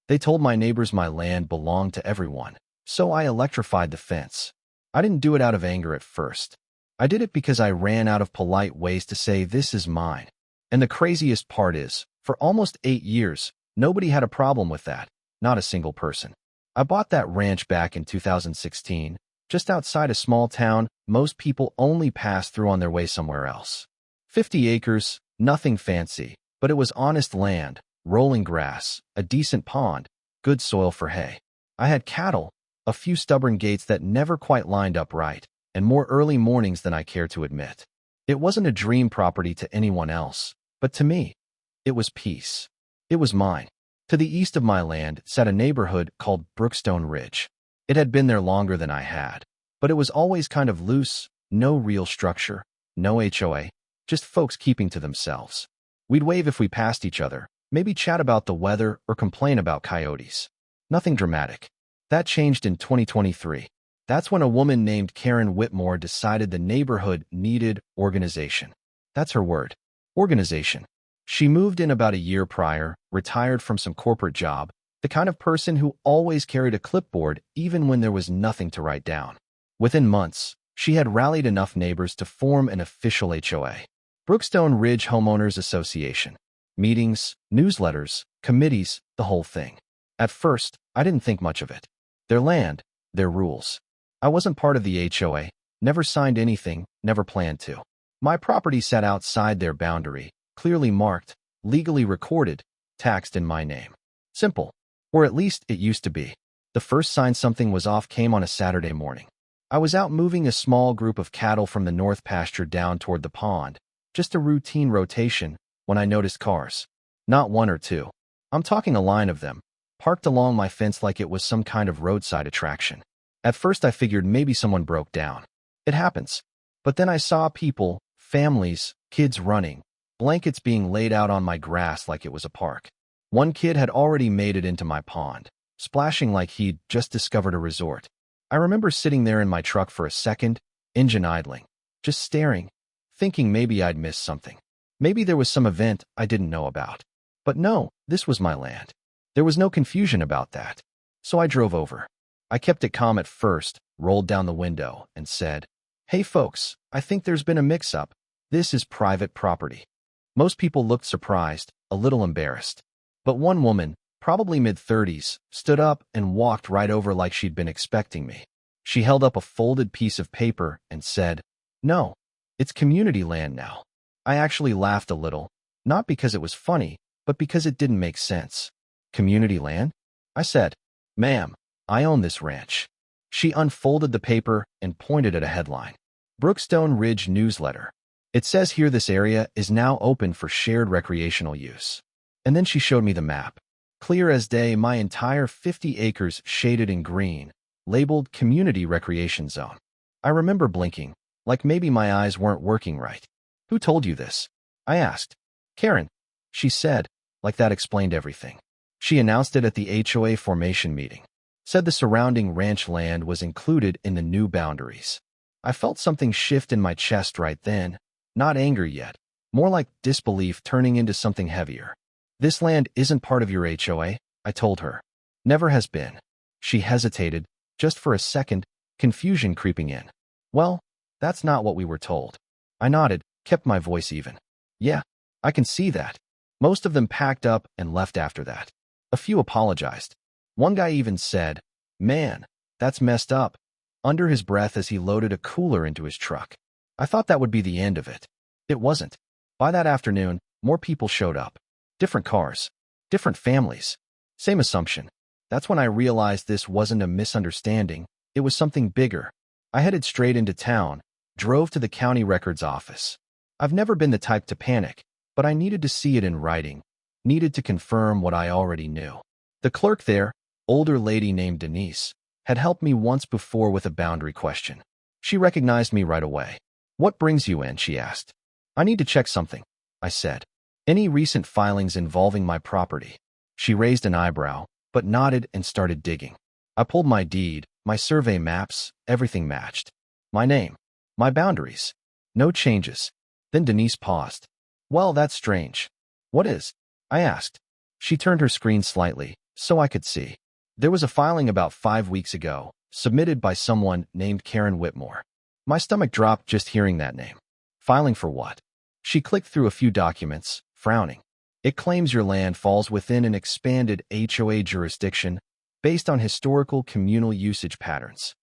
They told my neighbors my land belonged to everyone, so I electrified the fence. I didn't do it out of anger at first. I did it because I ran out of polite ways to say this is mine. And the craziest part is, for almost 8 years, nobody had a problem with that, not a single person. I bought that ranch back in 2016, just outside a small town most people only pass through on their way somewhere else. 50 acres, nothing fancy, but it was honest land, rolling grass, a decent pond, good soil for hay. I had cattle, a few stubborn gates that never quite lined up right, and more early mornings than I care to admit. It wasn't a dream property to anyone else, but to me, it was peace. It was mine. To the east of my land sat a neighborhood called Brookstone Ridge. It had been there longer than I had, but it was always kind of loose, no real structure, no HOA, just folks keeping to themselves. We'd wave if we passed each other, maybe chat about the weather or complain about coyotes. Nothing dramatic. That changed in 2023. That's when a woman named Karen Whitmore decided the neighborhood needed organization. That's her word. Organization. She moved in about a year prior, retired from some corporate job, the kind of person who always carried a clipboard even when there was nothing to write down. Within months, she had rallied enough neighbors to form an official HOA. Brookstone Ridge Homeowners Association. Meetings, newsletters, committees, the whole thing. At first, I didn't think much of it. Their land, their rules. I wasn't part of the HOA, never signed anything, never planned to. My property sat outside their boundary, clearly marked, legally recorded, taxed in my name. Simple. Or at least it used to be. The first sign something was off came on a Saturday morning. I was out moving a small group of cattle from the north pasture down toward the pond, just a routine rotation, when I noticed cars. Not one or two. I'm talking a line of them, parked along my fence like it was some kind of roadside attraction. At first I figured maybe someone broke down. It happens. But then I saw people, families, kids running, blankets being laid out on my grass like it was a park. One kid had already made it into my pond, splashing like he'd just discovered a resort. I remember sitting there in my truck for a second, engine idling, just staring, thinking maybe I'd missed something. Maybe there was some event I didn't know about. But no, this was my land. There was no confusion about that. So I drove over. I kept it calm at first, rolled down the window, and said, "Hey folks, I think there's been a mix-up. This is private property." Most people looked surprised, a little embarrassed. But one woman, probably mid-30s, stood up and walked right over like she'd been expecting me. She held up a folded piece of paper and said, "No, it's community land now." I actually laughed a little, not because it was funny, but because it didn't make sense. Community land? I said, "Ma'am, I own this ranch." She unfolded the paper and pointed at a headline. Brookstone Ridge Newsletter. It says here this area is now open for shared recreational use. And then she showed me the map. Clear as day, my entire 50 acres shaded in green, labeled Community Recreation Zone. I remember blinking, like maybe my eyes weren't working right. "Who told you this?" I asked. "Karen," she said, like that explained everything. She announced it at the HOA formation meeting. Said the surrounding ranch land was included in the new boundaries. I felt something shift in my chest right then, not anger yet, more like disbelief turning into something heavier. "This land isn't part of your HOA," I told her. "Never has been." She hesitated, just for a second, confusion creeping in. "Well, that's not what we were told." I nodded, kept my voice even. "Yeah, I can see that." Most of them packed up and left after that. A few apologized. One guy even said, "Man, that's messed up," under his breath as he loaded a cooler into his truck. I thought that would be the end of it. It wasn't. By that afternoon, more people showed up. Different cars. Different families. Same assumption. That's when I realized this wasn't a misunderstanding. It was something bigger. I headed straight into town, drove to the county records office. I've never been the type to panic, but I needed to see it in writing, needed to confirm what I already knew. The clerk there, older lady named Denise, had helped me once before with a boundary question. She recognized me right away. "What brings you in?" she asked. "I need to check something," I said. "Any recent filings involving my property?" She raised an eyebrow, but nodded and started digging. I pulled my deed, my survey maps, everything matched. My name, my boundaries. No changes. Then Denise paused. "Well, that's strange." "What is?" I asked. She turned her screen slightly, so I could see. There was a filing about 5 weeks ago, submitted by someone named Karen Whitmore. My stomach dropped just hearing that name. Filing for what? She clicked through a few documents, frowning. It claims your land falls within an expanded HOA jurisdiction based on historical communal usage patterns.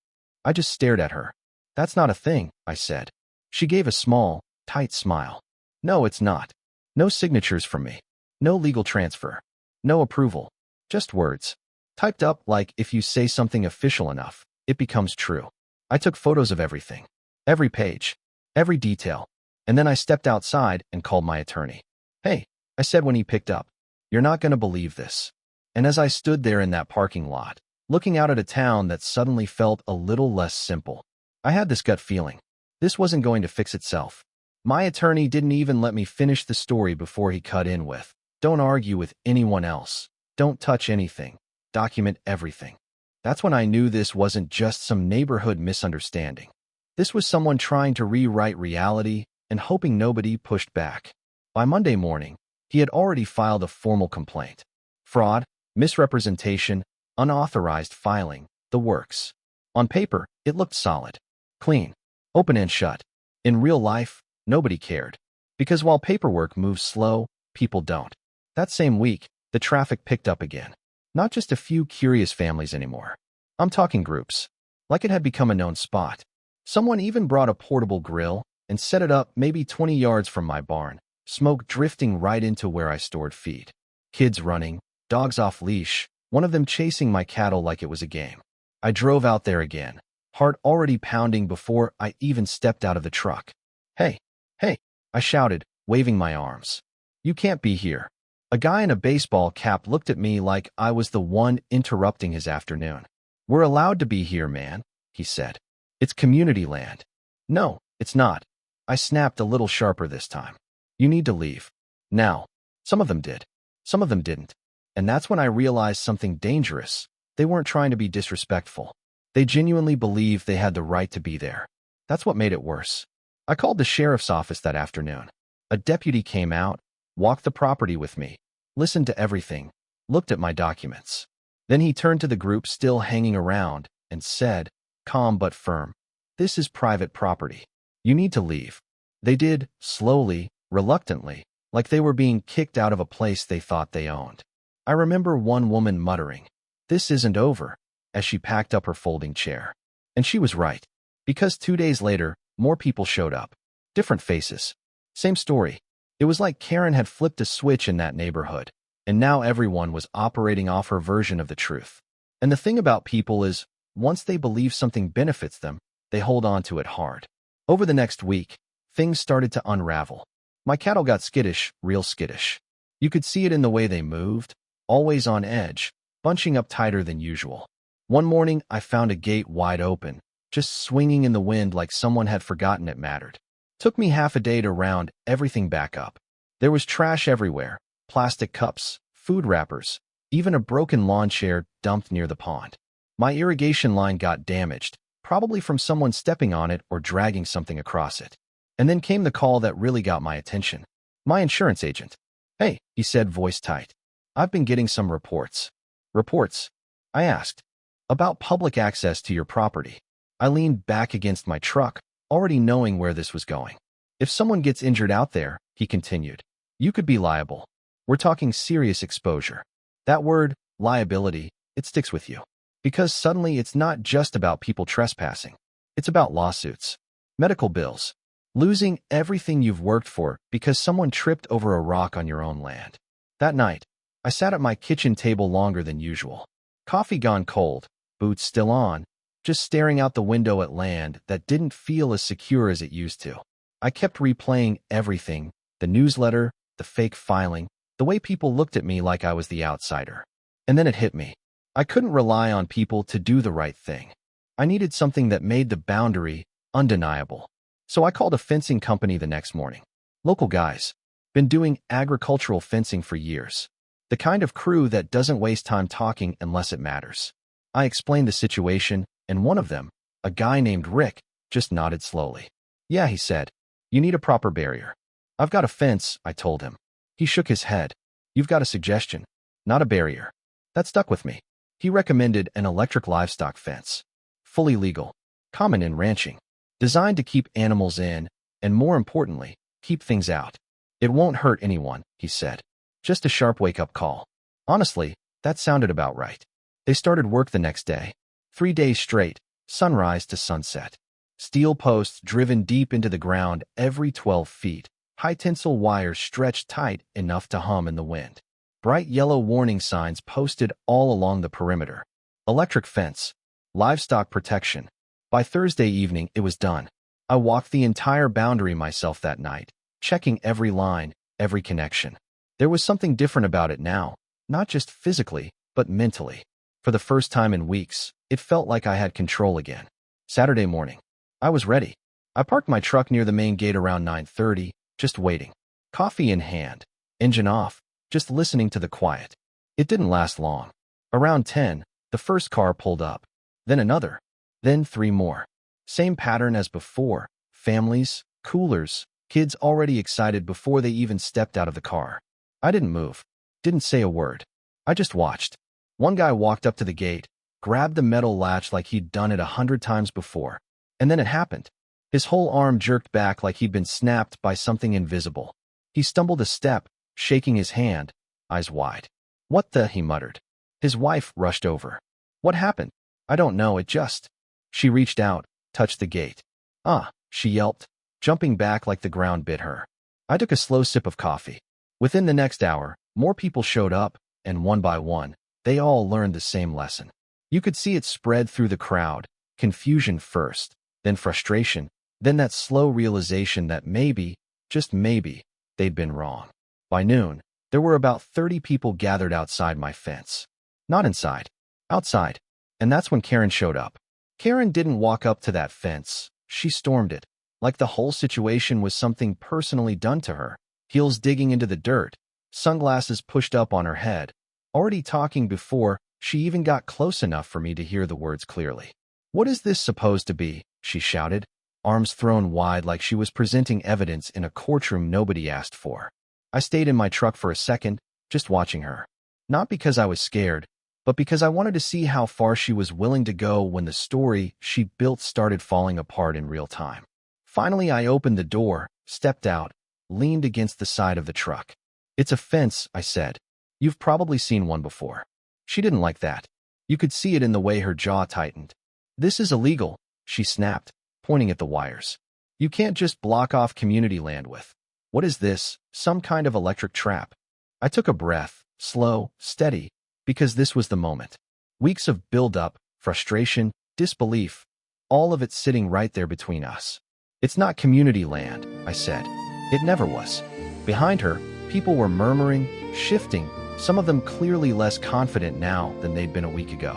I just stared at her. That's not a thing, I said. She gave a small, tight smile. No, it's not. No signatures from me. No legal transfer. No approval. Just words. Typed up like if you say something official enough, it becomes true. I took photos of everything. Every page. Every detail. And then I stepped outside and called my attorney. Hey, I said when he picked up. You're not going to believe this. And as I stood there in that parking lot, looking out at a town that suddenly felt a little less simple, I had this gut feeling. This wasn't going to fix itself. My attorney didn't even let me finish the story before he cut in with, "Don't argue with anyone else. Don't touch anything. Document everything." That's when I knew this wasn't just some neighborhood misunderstanding. This was someone trying to rewrite reality and hoping nobody pushed back. By Monday morning, he had already filed a formal complaint. Fraud, misrepresentation, unauthorized filing, the works. On paper, it looked solid, clean, open and shut. In real life, nobody cared. Because while paperwork moves slow, people don't. That same week, the traffic picked up again. Not just a few curious families anymore. I'm talking groups. Like it had become a known spot. Someone even brought a portable grill and set it up maybe 20 yards from my barn, smoke drifting right into where I stored feed. Kids running, dogs off leash, one of them chasing my cattle like it was a game. I drove out there again, heart already pounding before I even stepped out of the truck. Hey, hey, I shouted, waving my arms. You can't be here. A guy in a baseball cap looked at me like I was the one interrupting his afternoon. We're allowed to be here, man, he said. It's community land. No, it's not. I snapped a little sharper this time. You need to leave. Now. Some of them did. Some of them didn't. And that's when I realized something dangerous. They weren't trying to be disrespectful. They genuinely believed they had the right to be there. That's what made it worse. I called the sheriff's office that afternoon. A deputy came out, walked the property with me, listened to everything, looked at my documents. Then he turned to the group still hanging around and said, calm but firm, "This is private property. You need to leave." They did, slowly, reluctantly, like they were being kicked out of a place they thought they owned. I remember one woman muttering, "This isn't over," as she packed up her folding chair. And she was right. Because 2 days later, more people showed up. Different faces. Same story. It was like Karen had flipped a switch in that neighborhood, and now everyone was operating off her version of the truth. And the thing about people is, once they believe something benefits them, they hold on to it hard. Over the next week, things started to unravel. My cattle got skittish, real skittish. You could see it in the way they moved, always on edge, bunching up tighter than usual. One morning, I found a gate wide open, just swinging in the wind like someone had forgotten it mattered. Took me half a day to round everything back up. There was trash everywhere, plastic cups, food wrappers, even a broken lawn chair dumped near the pond. My irrigation line got damaged, probably from someone stepping on it or dragging something across it. And then came the call that really got my attention. My insurance agent. "Hey," he said, voice tight. "I've been getting some reports." "Reports?" I asked. "About public access to your property." I leaned back against my truck, already knowing where this was going. "If someone gets injured out there," he continued, "you could be liable. We're talking serious exposure." That word, liability, it sticks with you. Because suddenly it's not just about people trespassing. It's about lawsuits, medical bills, losing everything you've worked for because someone tripped over a rock on your own land. That night, I sat at my kitchen table longer than usual. Coffee gone cold, boots still on, just staring out the window at land that didn't feel as secure as it used to. I kept replaying everything, the newsletter, the fake filing, the way people looked at me like I was the outsider. And then it hit me. I couldn't rely on people to do the right thing. I needed something that made the boundary undeniable. So I called a fencing company the next morning. Local guys. Been doing agricultural fencing for years. The kind of crew that doesn't waste time talking unless it matters. I explained the situation, and one of them, a guy named Rick, just nodded slowly. "Yeah," he said. "You need a proper barrier." "I've got a fence," I told him. He shook his head. "You've got a suggestion, not a barrier." That stuck with me. He recommended an electric livestock fence. Fully legal. Common in ranching. Designed to keep animals in, and more importantly, keep things out. It won't hurt anyone, he said. Just a sharp wake-up call. Honestly, that sounded about right. They started work the next day. 3 days straight, sunrise to sunset. Steel posts driven deep into the ground every 12 feet. High-tensile wires stretched tight enough to hum in the wind. Bright yellow warning signs posted all along the perimeter. Electric fence. Livestock protection. By Thursday evening, it was done. I walked the entire boundary myself that night, checking every line, every connection. There was something different about it now, not just physically, but mentally. For the first time in weeks, it felt like I had control again. Saturday morning. I was ready. I parked my truck near the main gate around 9:30, just waiting. Coffee in hand. Engine off, just listening to the quiet. It didn't last long. Around 10, the first car pulled up. Then another. Then 3 more. Same pattern as before. Families, coolers, kids already excited before they even stepped out of the car. I didn't move. Didn't say a word. I just watched. One guy walked up to the gate, grabbed the metal latch like he'd done it 100 times before. And then it happened. His whole arm jerked back like he'd been snapped by something invisible. He stumbled a step, shaking his hand, eyes wide. "What the?" he muttered. His wife rushed over. "What happened?" "I don't know, it just..." She reached out, touched the gate. "Ah," she yelped, jumping back like the ground bit her. I took a slow sip of coffee. Within the next hour, more people showed up, and one by one, they all learned the same lesson. You could see it spread through the crowd, confusion first, then frustration, then that slow realization that maybe, just maybe, they'd been wrong. By noon, there were about 30 people gathered outside my fence. Not inside, outside. And that's when Karen showed up. Karen didn't walk up to that fence. She stormed it, like the whole situation was something personally done to her. Heels digging into the dirt, sunglasses pushed up on her head. Already talking before she even got close enough for me to hear the words clearly. "What is this supposed to be?" she shouted, arms thrown wide like she was presenting evidence in a courtroom nobody asked for. I stayed in my truck for a second, just watching her. Not because I was scared, but because I wanted to see how far she was willing to go when the story she built started falling apart in real time. Finally, I opened the door, stepped out, leaned against the side of the truck. "It's a fence," I said. "You've probably seen one before." She didn't like that. You could see it in the way her jaw tightened. "This is illegal," she snapped, pointing at the wires. "You can't just block off community land with. What is this, some kind of electric trap?" I took a breath, slow, steady, because this was the moment. Weeks of build-up, frustration, disbelief, all of it sitting right there between us. "It's not community land," I said. It never was. Behind her, people were murmuring, shifting, some of them clearly less confident now than they'd been a week ago.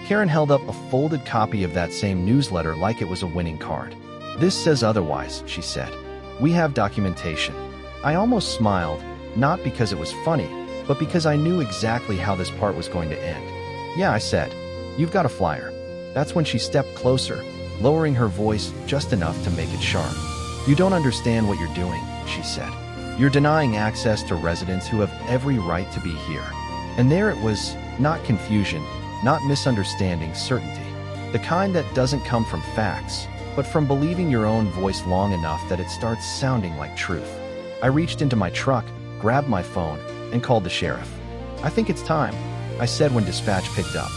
Karen held up a folded copy of that same newsletter like it was a winning card. "This says otherwise," she said. "We have documentation." I almost smiled, not because it was funny, but because I knew exactly how this part was going to end. "Yeah," I said. "You've got a flyer." That's when she stepped closer, lowering her voice just enough to make it sharp. "You don't understand what you're doing," she said. "You're denying access to residents who have every right to be here." And there it was, not confusion, not misunderstanding, certainty. The kind that doesn't come from facts, but from believing your own voice long enough that it starts sounding like truth. I reached into my truck, grabbed my phone, and called the sheriff. "I think it's time," I said when dispatch picked up.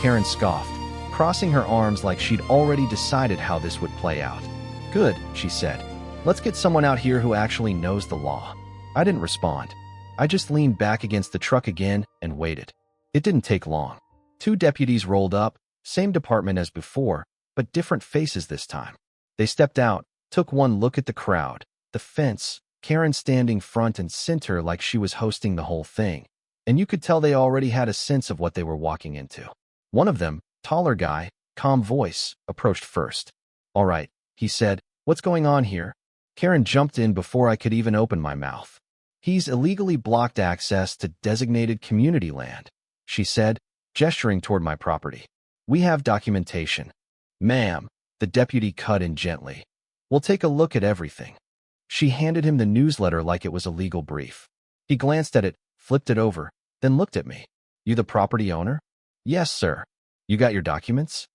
Karen scoffed, crossing her arms like she'd already decided how this would play out. "Good," she said. "Let's get someone out here who actually knows the law." I didn't respond. I just leaned back against the truck again and waited. It didn't take long. 2 deputies rolled up, same department as before, but different faces this time. They stepped out, took one look at the crowd, the fence, Karen standing front and center like she was hosting the whole thing, and you could tell they already had a sense of what they were walking into. One of them, taller guy, calm voice, approached first. "All right," he said, "what's going on here?" Karen jumped in before I could even open my mouth. "He's illegally blocked access to designated community land," she said, gesturing toward my property. "We have documentation." "Ma'am," the deputy cut in gently. "We'll take a look at everything." She handed him the newsletter like it was a legal brief. He glanced at it, flipped it over, then looked at me. You the property owner? Yes, sir. You got your documents?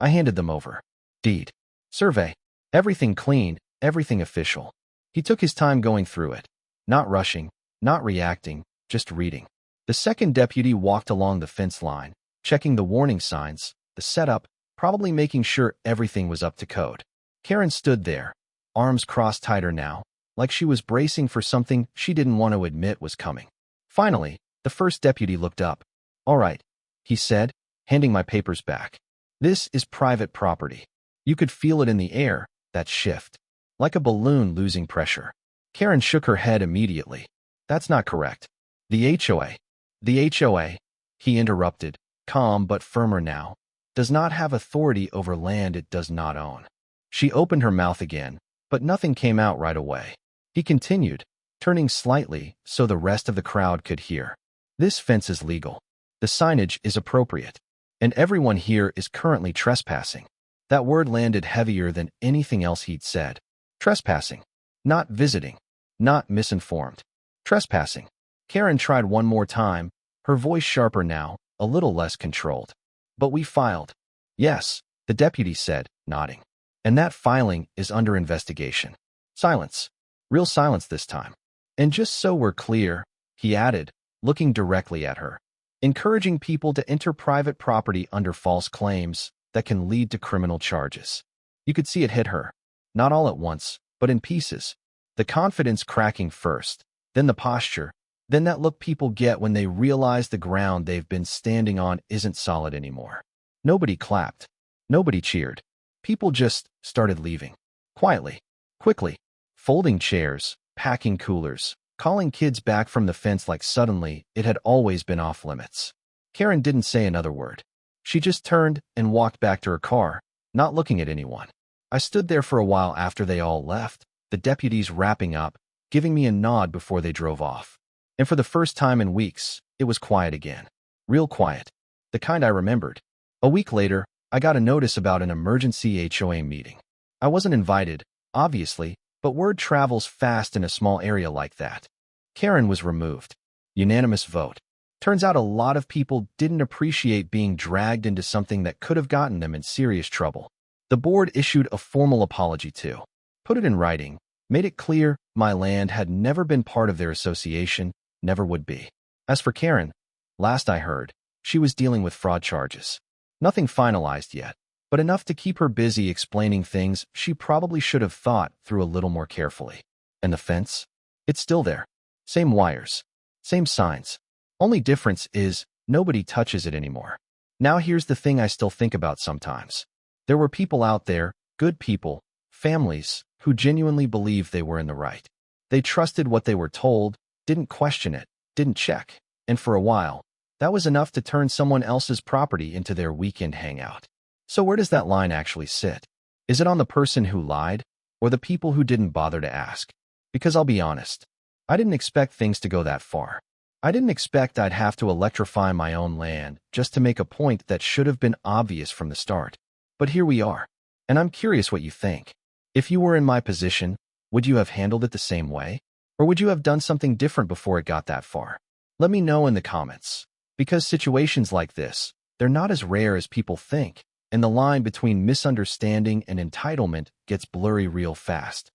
I handed them over. Deed. Survey. Everything clean, everything official. He took his time going through it. Not rushing, not reacting, just reading. The second deputy walked along the fence line, checking the warning signs, the setup, probably making sure everything was up to code. Karen stood there, arms crossed tighter now, like she was bracing for something she didn't want to admit was coming. Finally, the first deputy looked up. All right, he said, handing my papers back. This is private property. You could feel it in the air, that shift. Like a balloon losing pressure. Karen shook her head immediately. That's not correct. The HOA. The HOA, he interrupted, calm but firmer now, does not have authority over land it does not own. She opened her mouth again, but nothing came out right away. He continued, turning slightly so the rest of the crowd could hear. This fence is legal. The signage is appropriate. And everyone here is currently trespassing. That word landed heavier than anything else he'd said. Trespassing. Not visiting. Not misinformed. Trespassing. Karen tried one more time, her voice sharper now, a little less controlled. But we filed. Yes, the deputy said, nodding. And that filing is under investigation. Silence. Real silence this time. And just so we're clear, he added, looking directly at her, encouraging people to enter private property under false claims that can lead to criminal charges. You could see it hit her. Not all at once, but in pieces. The confidence cracking first, then the posture, then that look people get when they realize the ground they've been standing on isn't solid anymore. Nobody clapped. Nobody cheered. People just started leaving. Quietly. Quickly. Folding chairs, packing coolers, calling kids back from the fence like suddenly it had always been off limits. Karen didn't say another word. She just turned and walked back to her car, not looking at anyone. I stood there for a while after they all left, the deputies wrapping up, giving me a nod before they drove off. And for the first time in weeks, it was quiet again. Real quiet. The kind I remembered. A week later, I got a notice about an emergency HOA meeting. I wasn't invited, obviously, but word travels fast in a small area like that. Karen was removed. Unanimous vote. Turns out a lot of people didn't appreciate being dragged into something that could have gotten them in serious trouble. The board issued a formal apology too. Put it in writing, made it clear my land had never been part of their association, never would be. As for Karen, last I heard, she was dealing with fraud charges. Nothing finalized yet, but enough to keep her busy explaining things she probably should have thought through a little more carefully. And the fence? It's still there. Same wires. Same signs. Only difference is nobody touches it anymore. Now here's the thing I still think about sometimes. There were people out there, good people, families, who genuinely believed they were in the right. They trusted what they were told, didn't question it, didn't check, and for a while, that was enough to turn someone else's property into their weekend hangout. So where does that line actually sit? Is it on the person who lied, or the people who didn't bother to ask? Because I'll be honest, I didn't expect things to go that far. I didn't expect I'd have to electrify my own land just to make a point that should have been obvious from the start. But here we are, and I'm curious what you think. If you were in my position, would you have handled it the same way? Or would you have done something different before it got that far? Let me know in the comments. Because situations like this, they're not as rare as people think, and the line between misunderstanding and entitlement gets blurry real fast.